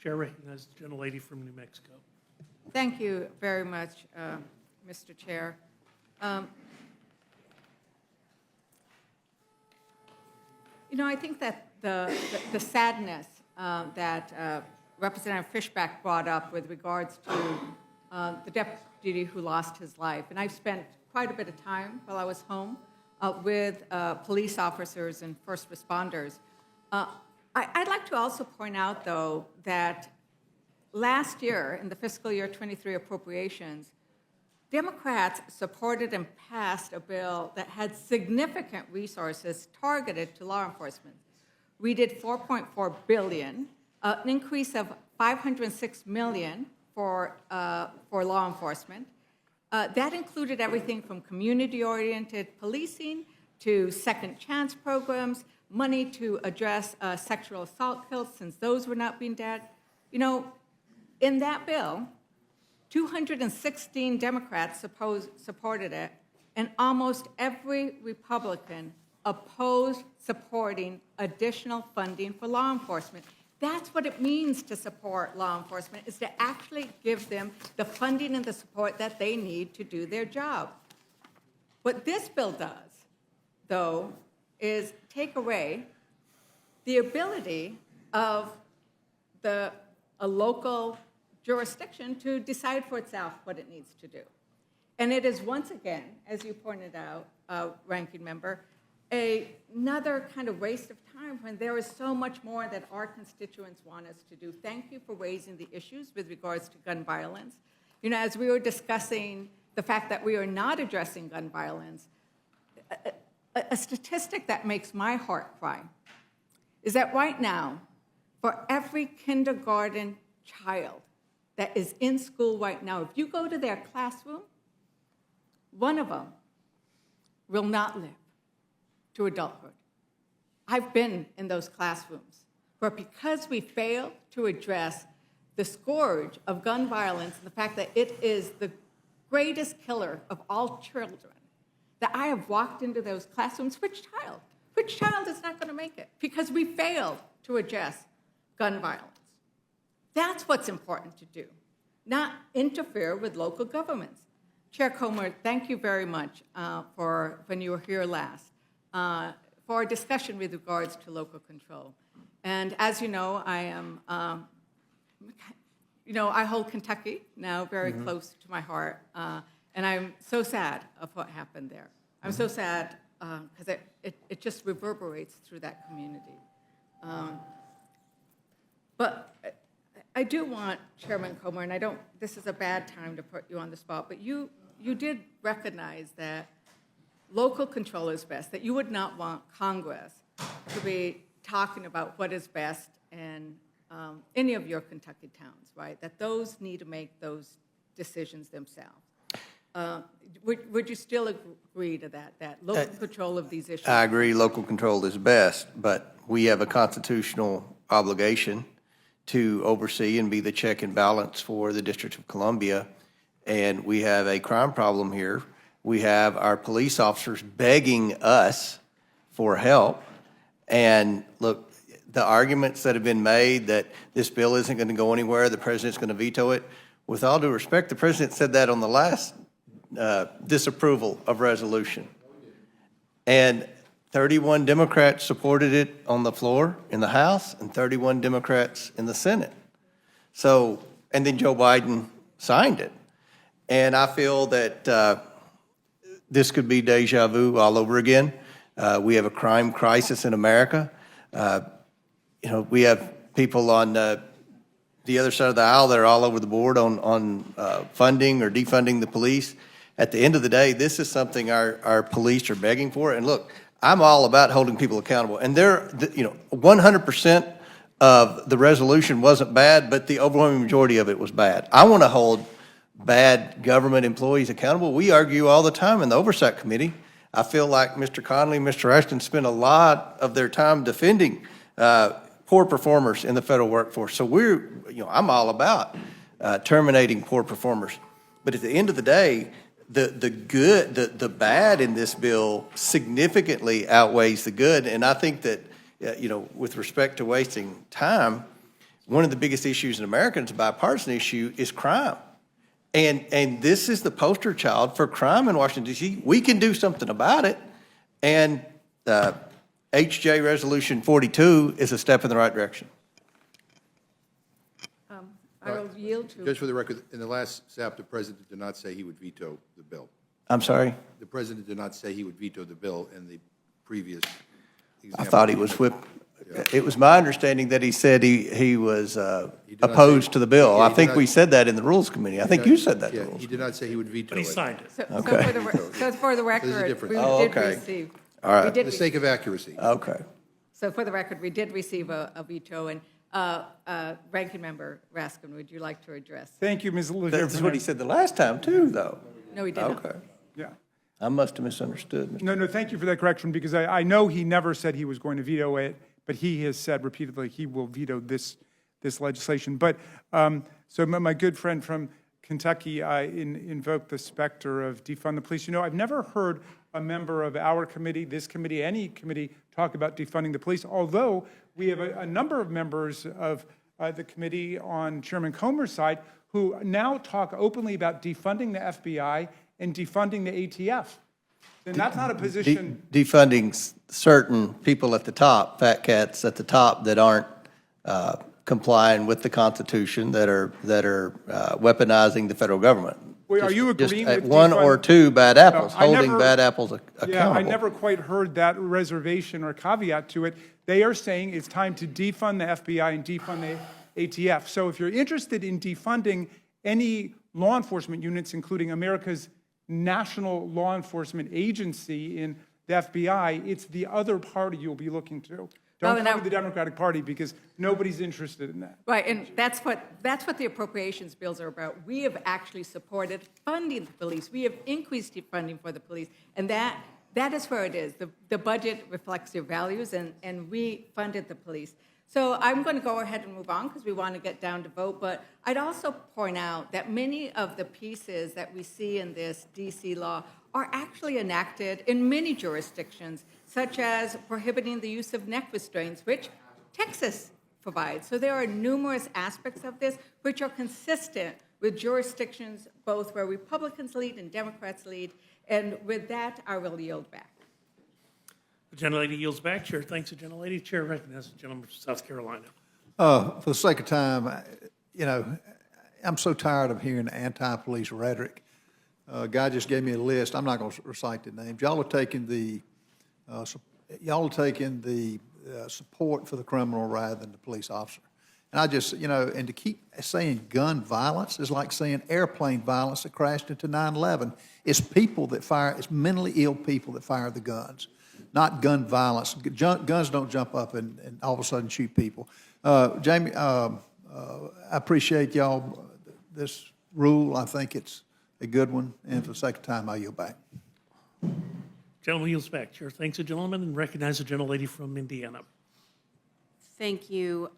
Chair recognizes the gentlelady from New Mexico. Thank you very much, Mr. Chair. I think that the sadness that Representative Fishback brought up with regards to the deputy who lost his life, and I've spent quite a bit of time while I was home with police officers and first responders. I'd like to also point out, though, that last year, in the fiscal year 23 appropriations, Democrats supported and passed a bill that had significant resources targeted to law enforcement. We did $4.4 billion, an increase of $506 million for law enforcement. That included everything from community-oriented policing to second chance programs, money to address sexual assault kills since those were not being dead. In that bill, 216 Democrats supported it, and almost every Republican opposed supporting additional funding for law enforcement. That's what it means to support law enforcement, is to actually give them the funding and the support that they need to do their job. What this bill does, though, is take away the ability of a local jurisdiction to decide for itself what it needs to do. And it is once again, as you pointed out, Ranking Member, another kind of waste of time when there is so much more that our constituents want us to do. Thank you for raising the issues with regards to gun violence. As we were discussing the fact that we are not addressing gun violence, a statistic that makes my heart cry is that right now, for every kindergarten child that is in school right now, if you go to their classroom, one of them will not live to adulthood. I've been in those classrooms where, because we fail to address the scourge of gun violence and the fact that it is the greatest killer of all children, that I have walked into those classrooms. Which child? Which child is not going to make it? Because we failed to address gun violence. That's what's important to do, not interfere with local governments. Chair Comer, thank you very much for when you were here last, for our discussion with regards to local control. And as you know, I am, I hold Kentucky now very close to my heart, and I'm so sad of what happened there. I'm so sad because it just reverberates through that community. But I do want, Chairman Comer, and this is a bad time to put you on the spot, but you did recognize that local control is best, that you would not want Congress to be talking about what is best in any of your Kentucky towns, right? That those need to make those decisions themselves. Would you still agree to that local control of these issues? I agree local control is best, but we have a constitutional obligation to oversee and be the check and balance for the District of Columbia. And we have a crime problem here. We have our police officers begging us for help. And look, the arguments that have been made that this bill isn't going to go anywhere, the president's going to veto it, with all due respect, the president said that on the last disapproval of resolution. And 31 Democrats supported it on the floor in the House and 31 Democrats in the Senate. So, and then Joe Biden signed it. And I feel that this could be deja vu all over again. We have a crime crisis in America. We have people on the other side of the aisle that are all over the board on funding or defunding the police. At the end of the day, this is something our police are begging for. And look, I'm all about holding people accountable. And 100% of the resolution wasn't bad, but the overwhelming majority of it was bad. I want to hold bad government employees accountable. We argue all the time in the Oversight Committee. I feel like Mr. Connolly, Mr. Ashton spend a lot of their time defending poor performers in the federal workforce. So I'm all about terminating poor performers. But at the end of the day, the bad in this bill significantly outweighs the good. And I think that, with respect to wasting time, one of the biggest issues in America, and it's a bipartisan issue, is crime. And this is the poster child for crime in Washington, D.C. We can do something about it. And HJ Resolution 42 is a step in the right direction. I will yield to. Just for the record, in the last SAP, the president did not say he would veto the bill. I'm sorry? The president did not say he would veto the bill in the previous example. I thought he was whipped. It was my understanding that he said he was not opposed say- to the bill. Yeah, I he think did we not- said that in the Rules Committee. I think you said that in Yeah, the Rules. he did not say he would veto But he it. signed it. So Okay. for the record, difference. we Oh, did okay. receive. All right. we For did the sake of accuracy. Okay. So for the record, we did receive a veto, and Ranking Member Raskin, would you like to address? Thank you, Ms. Leger. That's what he said the last time, too, though. No, he didn't. Okay. Yeah. I must have misunderstood. Mr. No, thank you for that correction, because I know he never said he was going to veto it, but he has said repeatedly he will veto this legislation. But, so my good friend from Kentucky invoked the specter of defund the police. You know, I've never heard a member of our committee, this committee, any committee, talk about defunding the police, although we have a number of members of the committee on Chairman Comer's side who now talk openly about defunding the FBI and defunding the ATF. And that's not a position. Defunding certain people at the top, fat cats at the top that aren't complying with the Constitution, that are weaponizing the federal government. Wait, are you Just agreeing with one or defund- two bad apples, I holding never- bad apples accountable. Yeah, I never quite heard that reservation or caveat to it. They are saying it's time to defund the FBI and defund the ATF. So if you're interested in defunding any law enforcement units, including America's national law enforcement agency in the FBI, it's the other party you'll be looking to. Well, Don't and come to the Democratic Party, because nobody's interested in that. Right, and that's what the appropriations bills are about. We have actually supported funding the police. We have increased the funding for the police, and that is where it is. The budget reflects your values, and we funded the police. So I'm going to go ahead and move on because we want to get down to vote, but I'd also point out that many of the pieces that we see in this DC law are actually enacted in many jurisdictions, such as prohibiting the use of neck restraints, which Texas provides. So there are numerous aspects of this which are consistent with jurisdictions both where Republicans lead and Democrats lead. And with that, I will yield back. The gentlelady yields back. Chair thanks the gentlelady. Chair recognizes the gentleman from South Carolina. For the sake of time, you know, I'm so tired of hearing anti-police rhetoric. Guy just gave me a list. I'm not going to recite the names. Y'all are taking the support for the criminal rather than the police officer. And I just, you know, and to keep saying gun violence is like saying airplane violence that crashed into 9/11. It's people that fire, it's mentally ill people that fire the guns, not gun violence. Guns don't jump up and all of a sudden shoot people. Jamie, I appreciate y'all, this rule. I think it's a good one, and for the sake of time, I yield back. Gentleman yields back. Chair thanks the gentleman and recognizes the gentlelady from Indiana. Thank you.